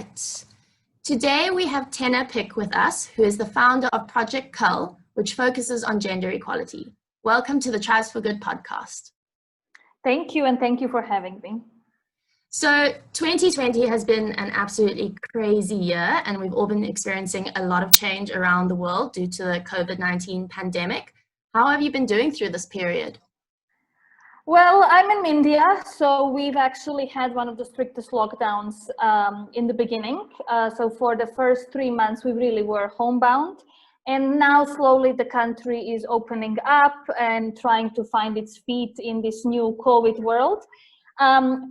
right. Today we have Tena Pick with us, who is the founder of Project Kal, which focuses on gender equality. Welcome to the Tribes for Good podcast. Thank you, and thank you for having me. So 2020 has been an absolutely crazy year, and we've all been experiencing a lot of change around the world due to the COVID-19 pandemic. How have you been doing through this period? Well, I'm in India, so we've actually had one of the strictest lockdowns in the beginning. So for the first 3 months, we really were homebound. And now slowly the country is opening up and trying to find its feet in this new COVID world.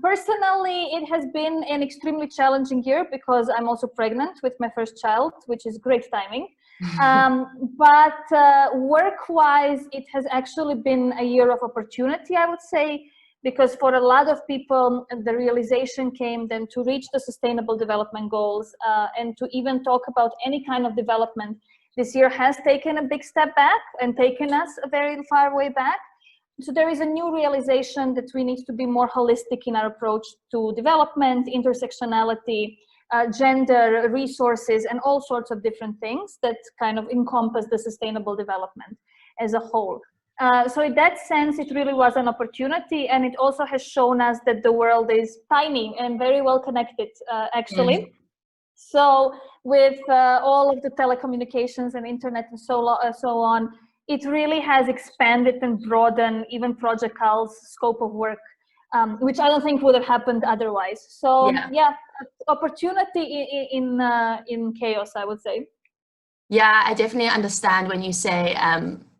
Personally, it has been an extremely challenging year because I'm also pregnant with my first child, which is great timing. But work-wise, it has actually been a year of opportunity, I would say, because for a lot of people, the realization came then to reach the sustainable development goals and to even talk about any kind of development. This year has taken a big step back and taken us a very far way back. So there is a new realization that we need to be more holistic in our approach to development, intersectionality, gender, resources, and all sorts of different things that kind of encompass the sustainable development as a whole. So in that sense, it really was an opportunity, and it also has shown us that the world is tiny and very well connected, actually. So with all of the telecommunications and internet and so on, it really has expanded and broadened even Project Kal's scope of work, which I don't think would have happened otherwise. So yeah, opportunity in chaos, I would say. Yeah, I definitely understand when you say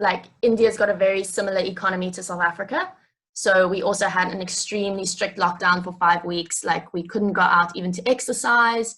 like India's got a very similar economy to South Africa. So we also had an extremely strict lockdown for 5 weeks. Like we couldn't go out even to exercise.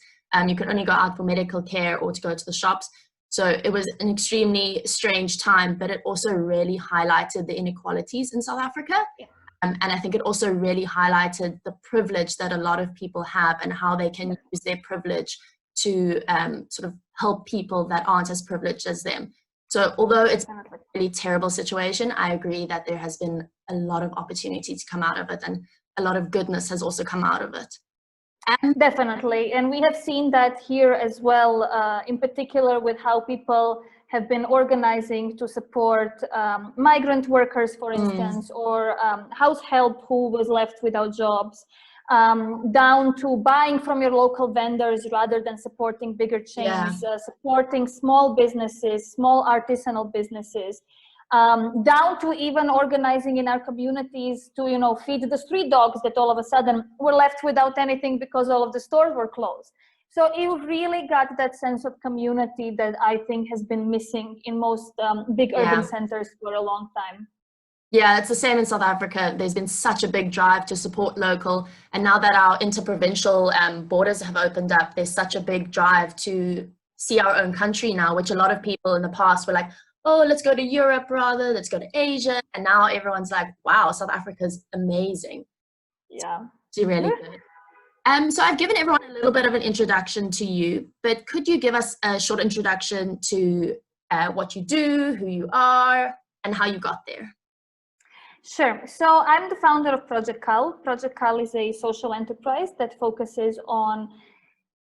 You could only go out for medical care or to go to the shops. So it was an extremely strange time, but it also really highlighted the inequalities in South Africa. Yeah. And I think it also really highlighted the privilege that a lot of people have and how they can use their privilege to sort of help people that aren't as privileged as them. So although it's a really terrible situation, I agree that there has been a lot of opportunity to come out of it, and a lot of goodness has also come out of it. Definitely, and we have seen that here as well, in particular with how people have been organizing to support migrant workers, for instance, or house help who was left without jobs, down to buying from your local vendors rather than supporting bigger chains, supporting small businesses, small artisanal businesses, down to even organizing in our communities to, you know, feed the street dogs that all of a sudden were left without anything because all of the stores were closed. So it really got that sense of community that I think has been missing in most big urban centers for a long time. Yeah, it's the same in South Africa. There's been such a big drive to support local. And now that our interprovincial borders have opened up, there's such a big drive to see our own country now, which a lot of people in the past were like, oh, let's go to Europe rather, let's go to Asia. And now everyone's like, wow, South Africa's amazing. Yeah. It's really good. So I've given everyone a little bit of an introduction to you, but could you give us a short introduction to what you do, who you are, and how you got there? Sure. So I'm the founder of Project Kal. Project Kal is a social enterprise that focuses on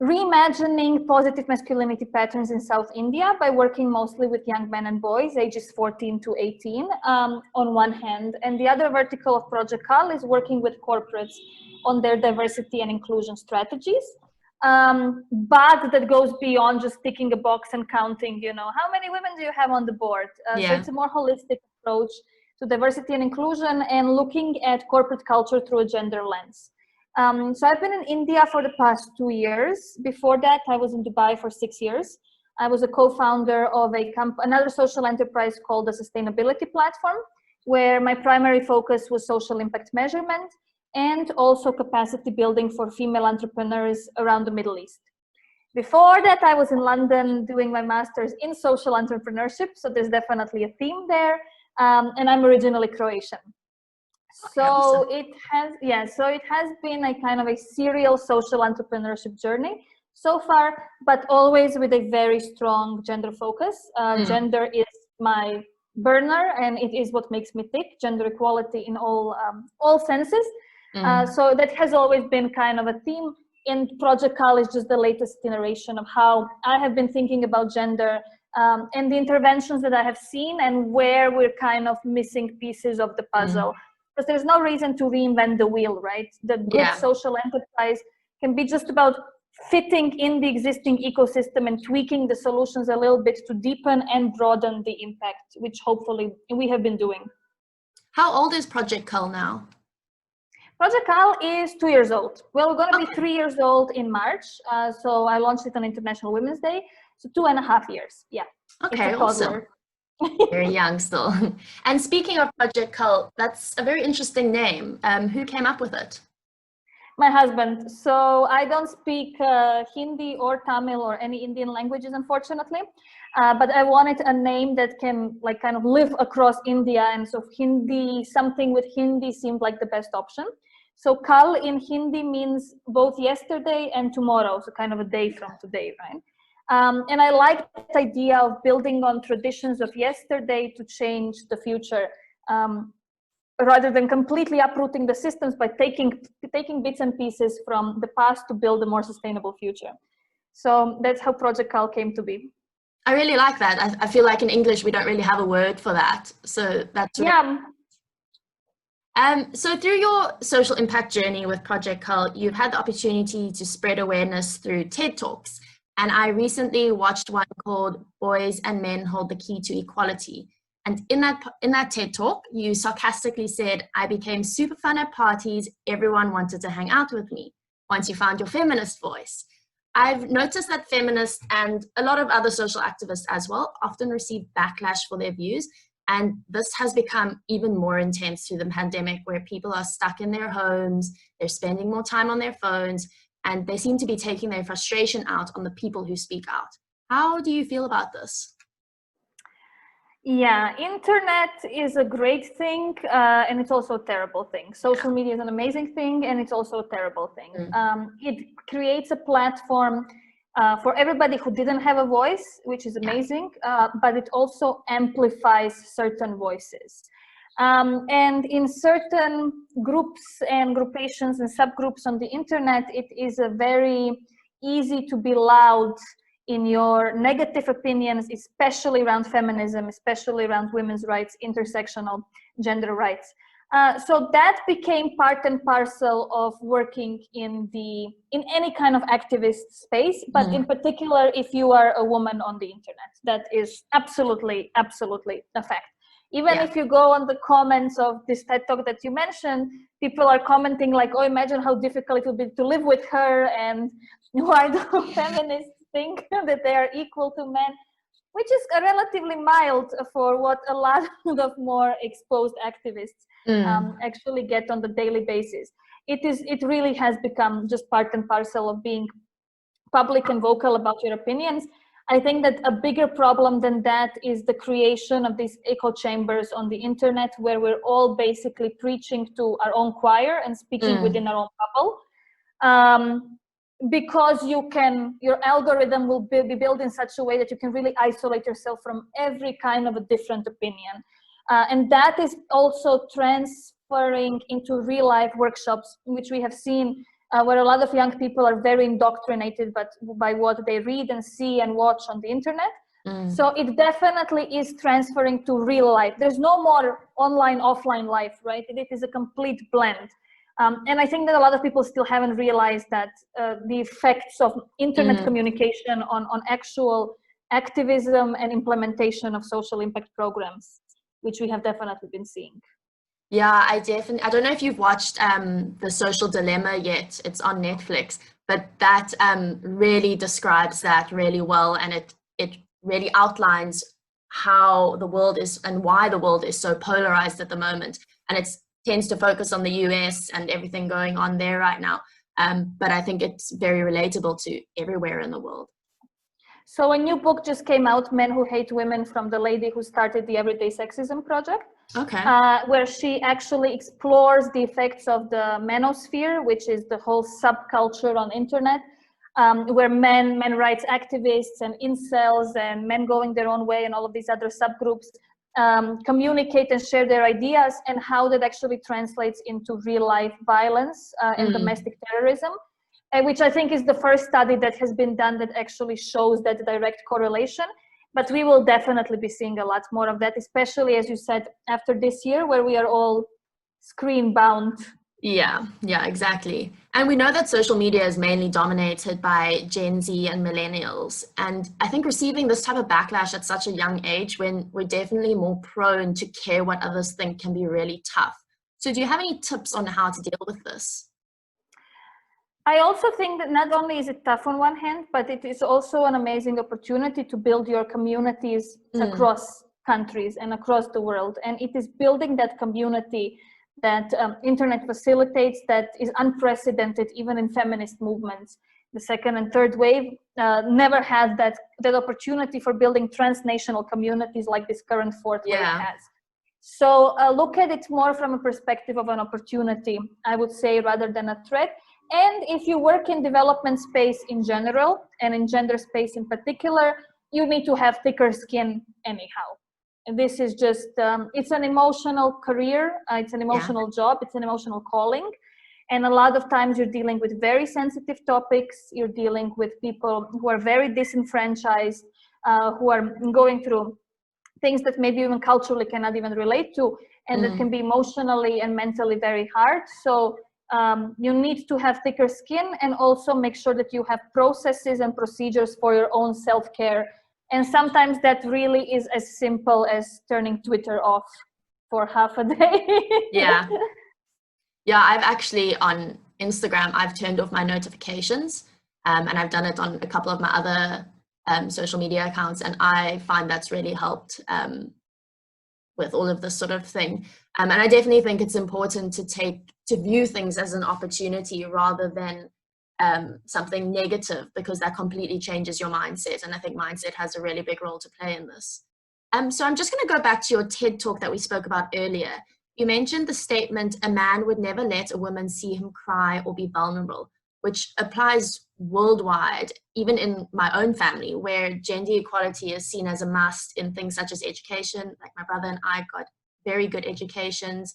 reimagining positive masculinity patterns in South India by working mostly with young men and boys ages 14 to 18 on one hand. And the other vertical of Project Kal is working with corporates on their diversity and inclusion strategies. But that goes beyond just ticking a box and counting, you know, how many women do you have on the board? So it's a more holistic approach to diversity and inclusion and looking at corporate culture through a gender lens. So I've been in India for the past 2 years. Before that, I was in Dubai for 6 years. I was a co-founder of another social enterprise called the Sustainability Platform, where my primary focus was social impact measurement and also capacity building for female entrepreneurs around the Middle East. Before that, I was in London doing my master's in social entrepreneurship. So there's definitely a theme there. And I'm originally Croatian. So it has been a kind of a serial social entrepreneurship journey so far, but always with a very strong gender focus. Gender is my burner, and it is what makes me tick. Gender equality in all senses. So that has always been kind of a theme. and Project Kal is just the latest iteration of how I have been thinking about gender, and the interventions that I have seen and where we're kind of missing pieces of the puzzle. Because there's no reason to reinvent the wheel, right? The good social enterprise can be just about fitting in the existing ecosystem and tweaking the solutions a little bit to deepen and broaden the impact, which hopefully we have been doing. How old is Project Kal now? Project Kal is 2 years old. Well, we're going to be 3 years old in March. So I launched it on International Women's Day. So 2.5 years. Yeah. Okay, awesome. Very young still. And speaking of Project Kal, that's a very interesting name. Who came up with it? My husband. So I don't speak Hindi or Tamil or any Indian languages, unfortunately. But I wanted a name that can like kind of live across India. And so Hindi, something with Hindi seemed like the best option. So Kal in Hindi means both yesterday and tomorrow. So kind of a day from today, right? And I like that idea of building on traditions of yesterday to change the future. Rather than completely uprooting the systems by taking bits and pieces from the past to build a more sustainable future. So that's how Project Kal came to be. I really like that. I feel like in English we don't really have a word for that. So that's really so through your social impact journey with Project Kal, you've had the opportunity to spread awareness through TED Talks. And I recently watched one called Boys and Men Hold the Key to Equality. And in that TED Talk, you sarcastically said, I became super fun at parties. Everyone wanted to hang out with me once you found your feminist voice. I've noticed that feminists and a lot of other social activists as well often receive backlash for their views. And this has become even more intense through the pandemic, where people are stuck in their homes, they're spending more time on their phones, and they seem to be taking their frustration out on the people who speak out. How do you feel about this? Yeah, internet is a great thing, and it's also a terrible thing. Social media is an amazing thing, and it's also a terrible thing. It creates a platform for everybody who didn't have a voice, which is amazing, but it also amplifies certain voices. And in certain groups and groupations and subgroups on the internet, it is a very easy to be loud in your negative opinions, especially around feminism, especially around women's rights, intersectional gender rights. So that became part and parcel of working in any kind of activist space, but in particular, if you are a woman on the internet, that is absolutely, absolutely a fact. Even if you go on the comments of this TED Talk that you mentioned, people are commenting like, oh, imagine how difficult it would be to live with her, and why do feminists think that they are equal to men, which is relatively mild for what a lot of more exposed activists actually get on the daily basis. It really has become just part and parcel of being public and vocal about your opinions. I think that a bigger problem than that is the creation of these echo chambers on the internet, where we're all basically preaching to our own choir and speaking within our own bubble. Because your algorithm will be built in such a way that you can really isolate yourself from every kind of a different opinion. And that is also transferring into real life workshops, which we have seen where a lot of young people are very indoctrinated by what they read and see and watch on the internet. So it definitely is transferring to real life. There's no more online, offline life, right? It is a complete blend. And I think that a lot of people still haven't realized that the effects of internet communication on actual activism and implementation of social impact programs, which we have definitely been seeing. Yeah, I don't know if you've watched The Social Dilemma yet. It's on Netflix, but that really describes that really well, and it really outlines how the world is and why the world is so polarized at the moment. And it tends to focus on the US and everything going on there right now. But I think it's very relatable to everywhere in the world. So a new book just came out, Men Who Hate Women, from the lady who started the Everyday Sexism Project. Okay. Where she actually explores the effects of the manosphere, which is the whole subculture on internet, where men rights activists and incels and men going their own way and all of these other subgroups communicate and share their ideas, and how that actually translates into real life violence and domestic terrorism. which I think is the first study that has been done that actually shows that direct correlation. But we will definitely be seeing a lot more of that, especially, as you said, after this year where we are all screen bound. Yeah, exactly. And we know that social media is mainly dominated by Gen Z and millennials. And I think receiving this type of backlash at such a young age, when we're definitely more prone to care what others think, can be really tough. So do you have any tips on how to deal with this? I also think that not only is it tough on one hand, but it is also an amazing opportunity to build your communities across countries and across the world. And it is building that community that internet facilitates, that is unprecedented even in feminist movements. The second and third wave never had that opportunity for building transnational communities like this current fourth wave has. So look at it more from a perspective of an opportunity, I would say, rather than a threat. And if you work in development space in general, and in gender space in particular, you need to have thicker skin anyhow. And this is just, it's an emotional career, it's an emotional job, it's an emotional calling. And a lot of times you're dealing with very sensitive topics, you're dealing with people who are very disenfranchised, who are going through things that maybe even culturally cannot even relate to, and that can be emotionally and mentally very hard. So you need to have thicker skin, and also make sure that you have processes and procedures for your own self-care. And sometimes that really is as simple as turning Twitter off for half a day. Yeah, I've actually, on Instagram, I've turned off my notifications, and I've done it on a couple of my other social media accounts, and I find that's really helped with all of this sort of thing. And I definitely think it's important to view things as an opportunity rather than something negative, because that completely changes your mindset. And I think mindset has a really big role to play in this. So I'm just going to go back to your TED talk that we spoke about earlier. You mentioned the statement, "A man would never let a woman see him cry or be vulnerable," which applies worldwide, even in my own family, where gender equality is seen as a must in things such as education. Like my brother and I got very good educations,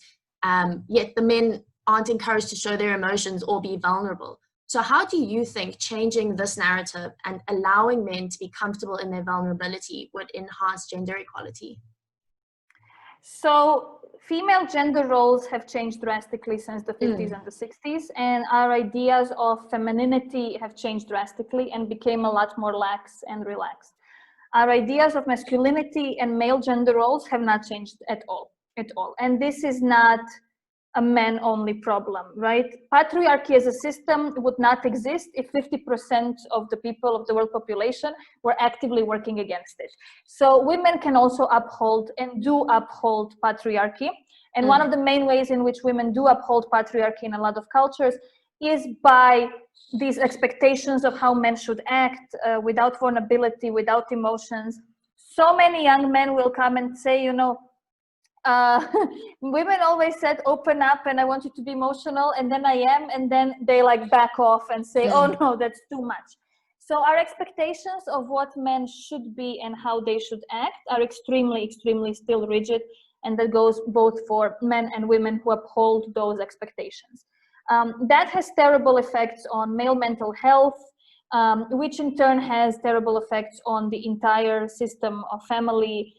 yet the men aren't encouraged to show their emotions or be vulnerable. So how do you think changing this narrative and allowing men to be comfortable in their vulnerability would enhance gender equality? So female gender roles have changed drastically since the 50s and the 60s, and our ideas of femininity have changed drastically and became a lot more lax and relaxed. Our ideas of masculinity and male gender roles have not changed at all. And this is not a man-only problem, right? Patriarchy as a system would not exist if 50% of the people of the world population were actively working against it. So women can also uphold and do uphold patriarchy. And one of the main ways in which women do uphold patriarchy in a lot of cultures is by these expectations of how men should act without vulnerability, without emotions. So many young men will come and say, you know, women always said open up and I want you to be emotional, and then I am, and then they like back off and say, oh no, that's too much. So our expectations of what men should be and how they should act are extremely still rigid, and that goes both for men and women who uphold those expectations. That has terrible effects on male mental health, which in turn has terrible effects on the entire system of family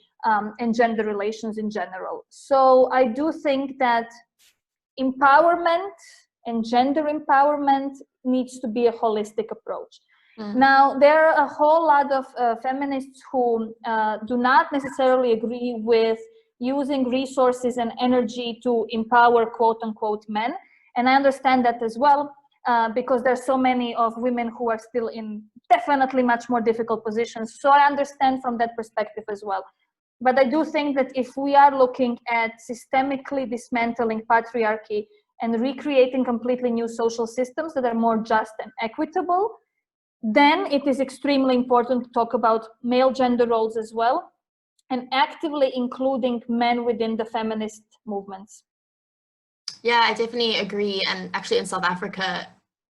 and gender relations in general. So I do think that empowerment and gender empowerment needs to be a holistic approach. Now, there are a whole lot of feminists who do not necessarily agree with using resources and energy to empower quote unquote men. And I understand that as well, because there's so many of women who are still in definitely much more difficult positions. So I understand from that perspective as well. But I do think that if we are looking at systemically dismantling patriarchy and recreating completely new social systems that are more just and equitable, then it is extremely important to talk about male gender roles as well, and actively including men within the feminist movements. Yeah, I definitely agree. And actually in South Africa,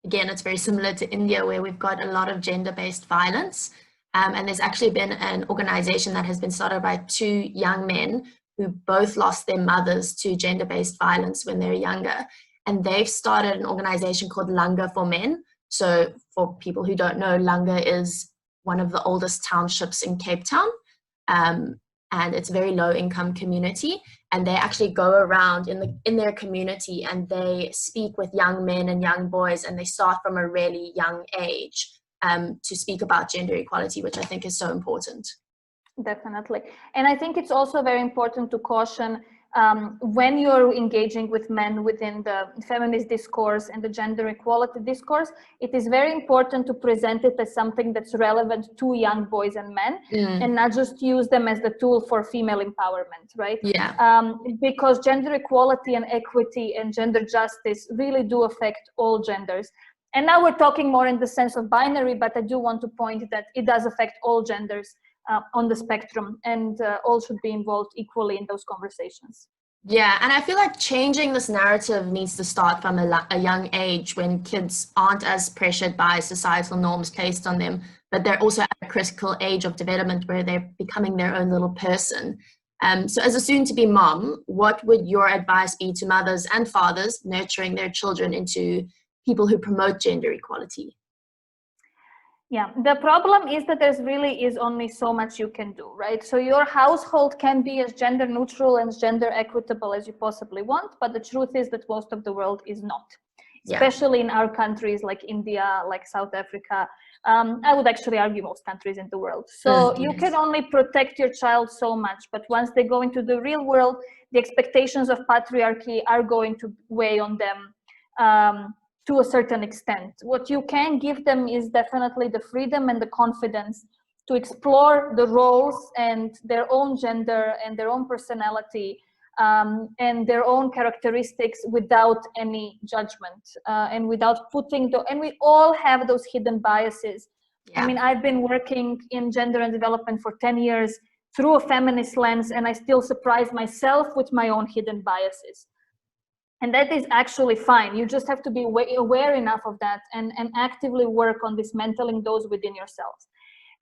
again, it's very similar to India, where we've got a lot of gender-based violence. And there's actually been an organization that has been started by two young men who both lost their mothers to gender-based violence when they were younger. And they've started an organization called Langa for Men, So for people who don't know, Langa is one of the oldest townships in Cape Town. And it's a very low income community, and they actually go around in their community and they speak with young men and young boys, and they start from a really young age to speak about gender equality, which I think is so important. Definitely. And I think it's also very important to caution when you're engaging with men within the feminist discourse and the gender equality discourse, it is very important to present it as something that's relevant to young boys and men, and not just use them as the tool for female empowerment, right? Yeah. Because gender equality and equity and gender justice really do affect all genders. And now we're talking more in the sense of binary, but I do want to point that it does affect all genders on the spectrum, and all should be involved equally in those conversations. Yeah, and I feel like changing this narrative needs to start from a young age, when kids aren't as pressured by societal norms placed on them, but they're also at a critical age of development where they're becoming their own little person. So as a soon-to-be mom, what would your advice be to mothers and fathers nurturing their children into people who promote gender equality? Yeah, the problem is that there's really is only so much you can do, right? So your household can be as gender neutral and gender equitable as you possibly want, but the truth is that most of the world is not, especially in our countries like India, like South Africa. I would actually argue most countries in the world. So you can only protect your child so much, but once they go into the real world, the expectations of patriarchy are going to weigh on them to a certain extent. What you can give them is definitely the freedom and the confidence to explore the roles and their own gender and their own personality and their own characteristics without any judgment and without putting and we all have those hidden biases. I mean, I've been working in gender and development for 10 years through a feminist lens, and I still surprise myself with my own hidden biases. And that is actually fine. You just have to be aware enough of that and actively work on dismantling those within yourselves.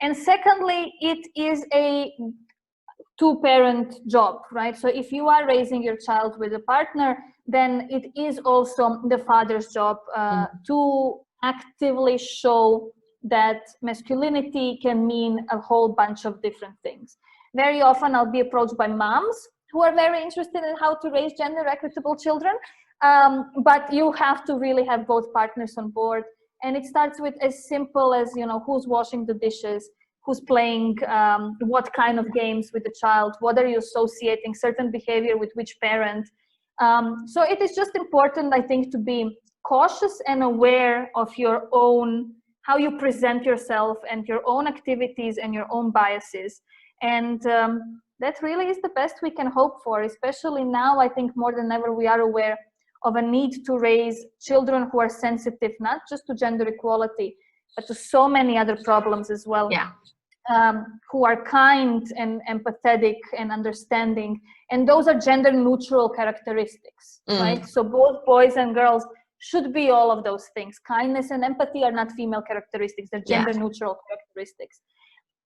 And secondly, it is a two-parent job, right? So if you are raising your child with a partner, then it is also the father's job to actively show that masculinity can mean a whole bunch of different things. Very often I'll be approached by moms who are very interested in how to raise gender equitable children. But you have to really have both partners on board. And it starts with as simple as, you know, who's washing the dishes, who's playing what kind of games with the child, what are you associating certain behavior with which parent. So it is just important, I think, to be cautious and aware of your own, how you present yourself and your own activities and your own biases. And that really is the best we can hope for, especially now. I think more than ever we are aware of a need to raise children who are sensitive, not just to gender equality, but to so many other problems as well. Who are kind and empathetic and understanding. And those are gender neutral characteristics, right? So both boys and girls should be all of those things. Kindness and empathy are not female characteristics, they're gender neutral characteristics.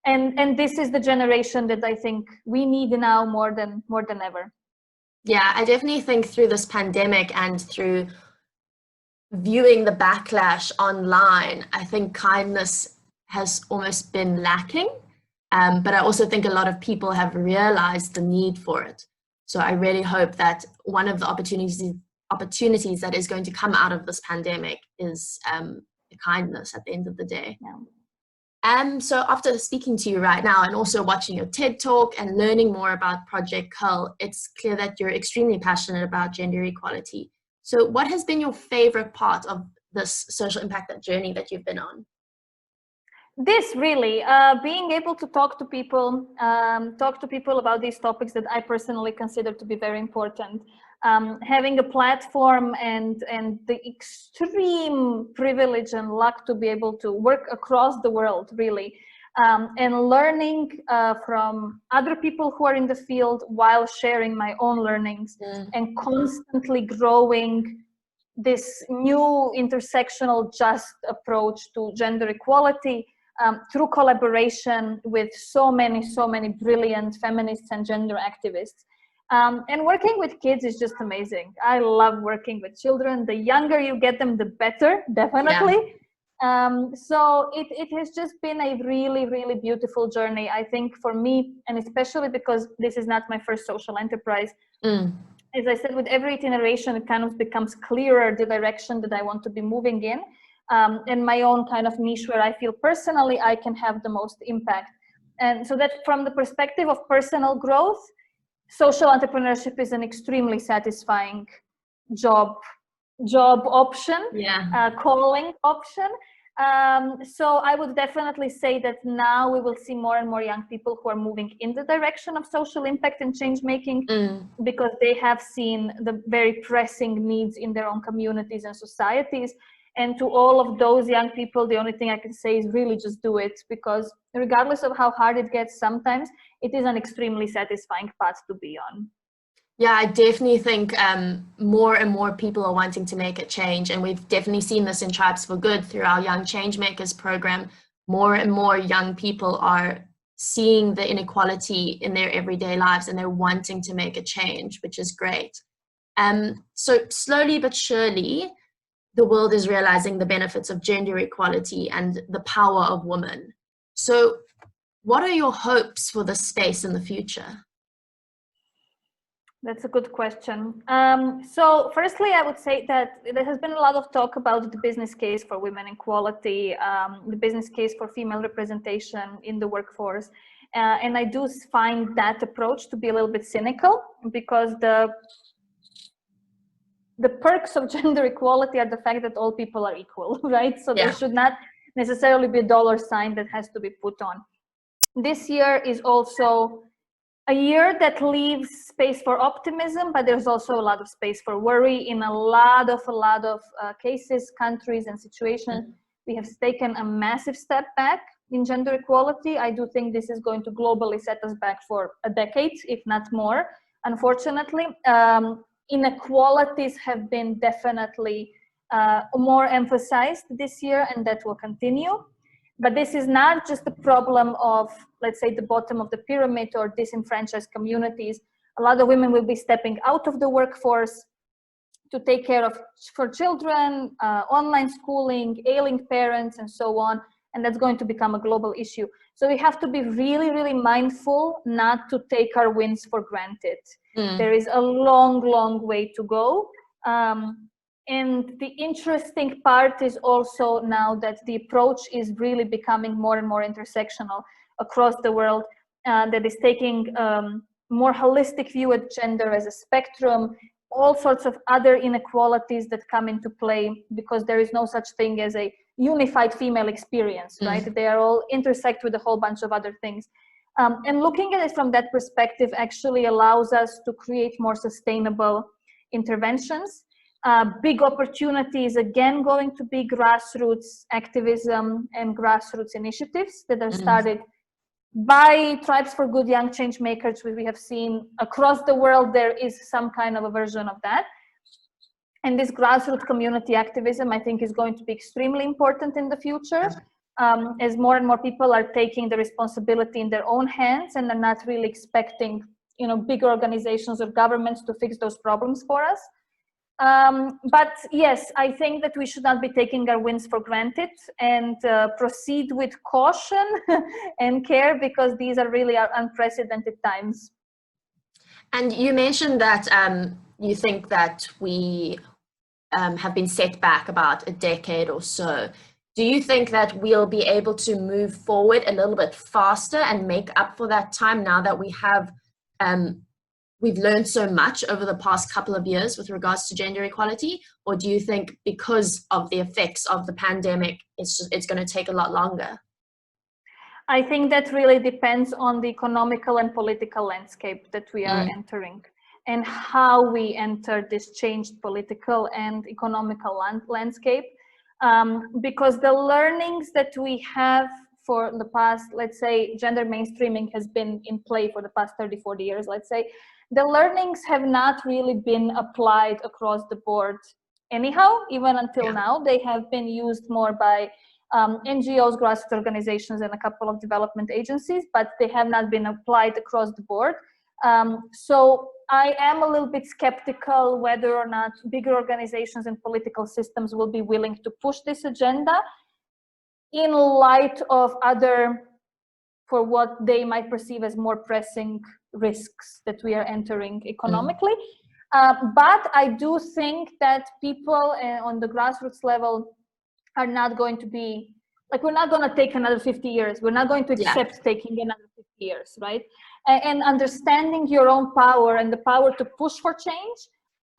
And this is the generation that I think we need now more than ever. Yeah, I definitely think through this pandemic and through viewing the backlash online, I think kindness has almost been lacking. But I also think a lot of people have realized the need for it. So I really hope that one of the opportunities that is going to come out of this pandemic is kindness at the end of the day. So after speaking to you right now and also watching your TED Talk and learning more about Project Kal, it's clear that you're extremely passionate about gender equality. So what has been your favorite part of this social impact journey that you've been on? This really, being able to talk to people about these topics that I personally consider to be very important. Having a platform and the extreme privilege and luck to be able to work across the world, really, and learning from other people who are in the field while sharing my own learnings and constantly growing this new intersectional just approach to gender equality through collaboration with so many brilliant feminists and gender activists. And working with kids is just amazing. I love working with children. The younger you get them, the better, definitely. So it has just been a really, really beautiful journey, I think, for me, and especially because this is not my first social enterprise. As I said, with every iteration, it kind of becomes clearer the direction that I want to be moving in, and my own kind of niche where I feel personally I can have the most impact. And so that from the perspective of personal growth, social entrepreneurship is an extremely satisfying job option, calling option. So I would definitely say that now we will see more and more young people who are moving in the direction of social impact and change making, because they have seen the very pressing needs in their own communities and societies. And to all of those young people, the only thing I can say is really just do it, because regardless of how hard it gets sometimes, it is an extremely satisfying path to be on. Yeah, I definitely think more and more people are wanting to make a change, and we've definitely seen this in Tribes for Good through our Young Changemakers program. More and more young people are seeing the inequality in their everyday lives, and they're wanting to make a change, which is great. So slowly but surely, the world is realizing the benefits of gender equality and the power of women. So what are your hopes for this space in the future? That's a good question. So firstly, I would say that there has been a lot of talk about the business case for women equality, the business case for female representation in the workforce. And I do find that approach to be a little bit cynical, because the perks of gender equality are the fact that all people are equal, right? So there should not necessarily be a dollar sign that has to be put on. This year is also a year that leaves space for optimism, but there's also a lot of space for worry in a lot of cases, countries, and situations. We have taken a massive step back in gender equality. I do think this is going to globally set us back for a decade, if not more. Unfortunately, inequalities have been definitely more emphasized this year, and that will continue. But this is not just a problem of, let's say, the bottom of the pyramid or disenfranchised communities. A lot of women will be stepping out of the workforce to take care of for children, online schooling, ailing parents, and so on. And that's going to become a global issue. So we have to be really, really mindful not to take our wins for granted. There is a long, long way to go. And the interesting part is also now that the approach is really becoming more and more intersectional across the world, that is taking more holistic view at gender as a spectrum, all sorts of other inequalities that come into play, because there is no such thing as a unified female experience, right? They are all intersect with a whole bunch of other things. And looking at it from that perspective actually allows us to create more sustainable interventions. Big opportunities, again, going to be grassroots activism and grassroots initiatives that are started by Tribes for Good young change makers. We have seen across the world there is some kind of a version of that. And this grassroots community activism, I think, is going to be extremely important in the future, as more and more people are taking the responsibility in their own hands and are not really expecting, big organizations or governments to fix those problems for us. But yes, I think that we should not be taking our wins for granted, and proceed with caution and care, because these are really unprecedented times. And you mentioned that you think that we have been set back about a decade or so. Do you think that we'll be able to move forward a little bit faster and make up for that time now that we have we've learned so much over the past couple of years with regards to gender equality? Or do you think because of the effects of the pandemic, it's going to take a lot longer? I think that really depends on the economical and political landscape that we are entering, and how we enter this changed political and economical landscape. Because the learnings that we have for the past, let's say, gender mainstreaming has been in play for the past 30, 40 years, let's say, the learnings have not really been applied across the board anyhow, even until now. They have been used more by NGOs, grassroots organizations, and a couple of development agencies, but they have not been applied across the board. So I am a little bit skeptical whether or not bigger organizations and political systems will be willing to push this agenda. in light of other, for what they might perceive as more pressing risks that we are entering economically. But I do think that people on the grassroots level are not going to be, like, we're not going to take another 50 years. We're not going to accept taking another 50 years, right? And understanding your own power and the power to push for change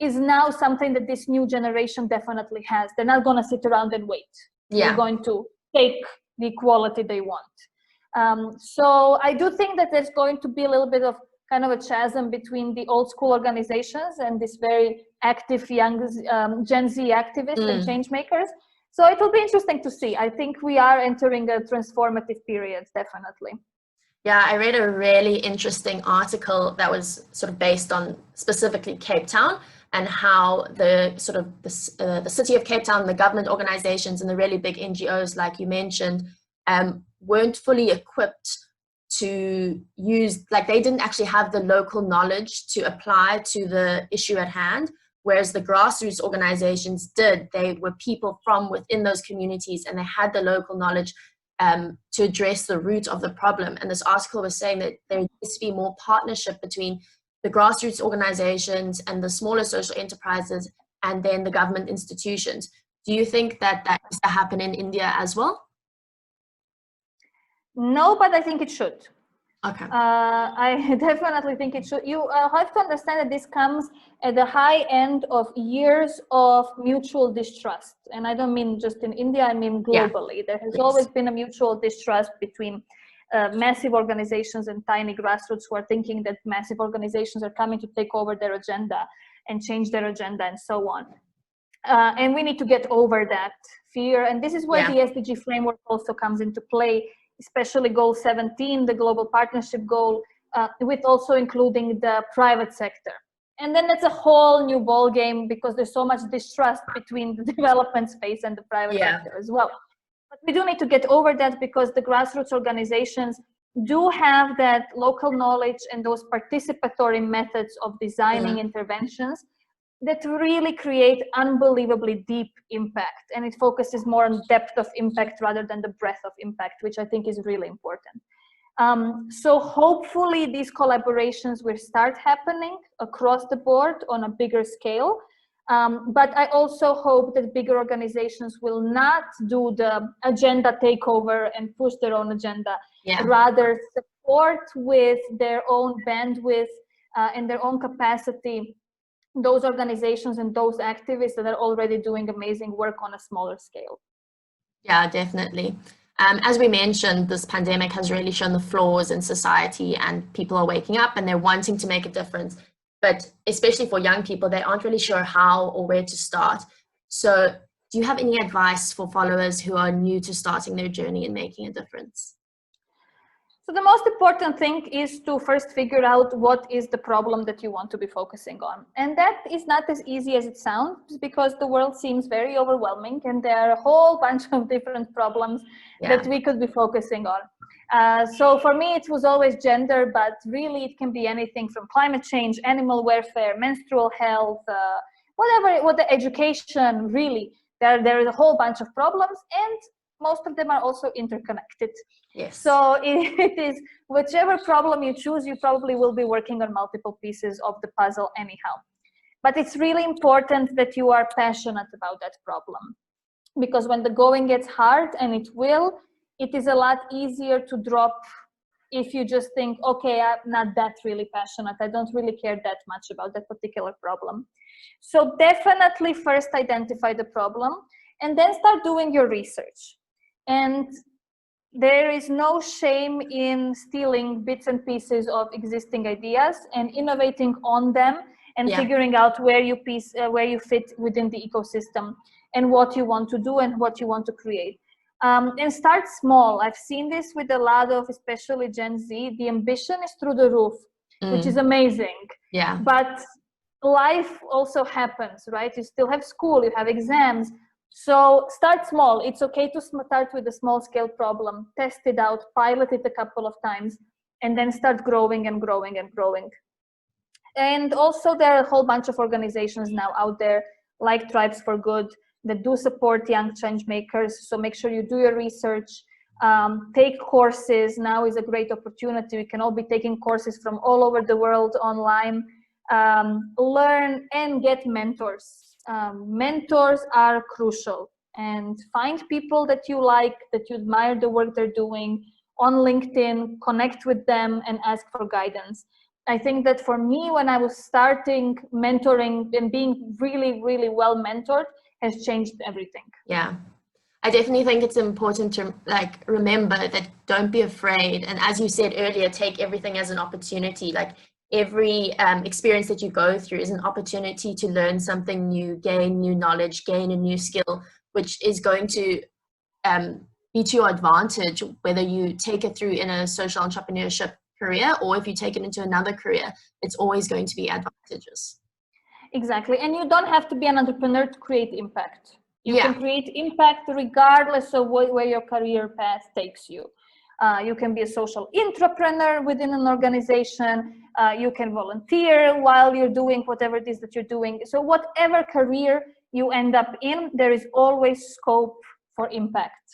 is now something that this new generation definitely has. They're not going to sit around and wait. They're going to take the equality they want. So I do think that there's going to be a little bit of kind of a chasm between the old school organizations and this very active young Gen Z activists and change makers. So it will be interesting to see. I think we are entering a transformative period, definitely. Yeah, I read a really interesting article that was sort of based on specifically Cape Town and how the sort of the city of Cape Town, the government organizations and the really big NGOs, like you mentioned, weren't fully equipped to use, like they didn't actually have the local knowledge to apply to the issue at hand, whereas the grassroots organizations did. They were people from within those communities and they had the local knowledge to address the root of the problem. And this article was saying that there needs to be more partnership between the grassroots organizations and the smaller social enterprises and then the government institutions. Do you think that that needs to happen in India as well? No, but I think it should. Okay. I definitely think it should. You have to understand that this comes at the high end of years of mutual distrust. And I don't mean just in India, I mean globally. There has always been a mutual distrust between massive organizations and tiny grassroots who are thinking that massive organizations are coming to take over their agenda and change their agenda and so on. And we need to get over that fear. And this is where the SDG framework also comes into play, especially goal 17, the global partnership goal, with also including the private sector. And then it's a whole new ball game because there's so much distrust between the development space and the private sector as well. But we do need to get over that because the grassroots organizations do have that local knowledge and those participatory methods of designing interventions that really create unbelievably deep impact. And it focuses more on depth of impact rather than the breadth of impact, which I think is really important. So hopefully these collaborations will start happening across the board on a bigger scale. But I also hope that bigger organizations will not do the agenda takeover and push their own agenda, rather support with their own bandwidth and their own capacity those organizations and those activists that are already doing amazing work on a smaller scale. Yeah, definitely. As we mentioned, this pandemic has really shown the flaws in society and people are waking up and they're wanting to make a difference. But especially for young people, they aren't really sure how or where to start. So do you have any advice for followers who are new to starting their journey and making a difference? So the most important thing is to first figure out what is the problem that you want to be focusing on. And that is not as easy as it sounds because the world seems very overwhelming and there are a whole bunch of different problems that we could be focusing on. So for me, it was always gender, but really it can be anything from climate change, animal welfare, menstrual health, what the education, really. There is a whole bunch of problems and most of them are also interconnected. Yes. So it is whichever problem you choose, you probably will be working on multiple pieces of the puzzle anyhow. But it's really important that you are passionate about that problem. Because when the going gets hard, and it will, it is a lot easier to drop if you just think, okay, I'm not that really passionate. I don't really care that much about that particular problem. So definitely first identify the problem and then start doing your research. And there is no shame in stealing bits and pieces of existing ideas and innovating on them and figuring out where you fit within the ecosystem and what you want to do and what you want to create. And start small. I've seen this with a lot of, especially Gen Z. The ambition is through the roof, which is amazing. Yeah. But life also happens, right? You still have school, you have exams. So start small. It's okay to start with a small scale problem, test it out, pilot it a couple of times, and then start growing and growing and growing. And also there are a whole bunch of organizations now out there like Tribes for Good that do support young change makers. So make sure you do your research, take courses. Now is a great opportunity. We can all be taking courses from all over the world online. Learn and get mentors. Mentors are crucial, and find people that you like, that you admire the work they're doing on LinkedIn, connect with them and ask for guidance. I think that for me, when I was starting mentoring and being really, really well mentored, has changed everything. Yeah. I definitely think it's important to like remember that don't be afraid. And as you said earlier, take everything as an opportunity. Like every experience that you go through is an opportunity to learn something new, gain new knowledge, gain a new skill, which is going to be to your advantage, whether you take it through in a social entrepreneurship career or if you take it into another career, it's always going to be advantageous. Exactly. And you don't have to be an entrepreneur to create impact. You Yeah. can create impact regardless of where your career path takes you. You can be a social entrepreneur within an organization. You can volunteer while you're doing whatever it is that you're doing. So whatever career you end up in, there is always scope for impact.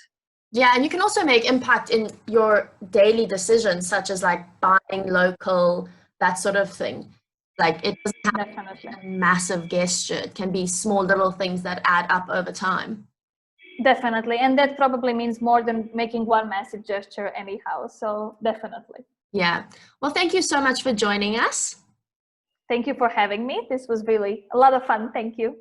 Yeah, and you can also make impact in your daily decisions, such as like buying local, that sort of thing. Like it doesn't have to be a massive gesture. It can be small little things that add up over time. Definitely. And that probably means more than making one massive gesture anyhow. So definitely. Yeah. Well, thank you so much for joining us. Thank you for having me. This was really a lot of fun. Thank you.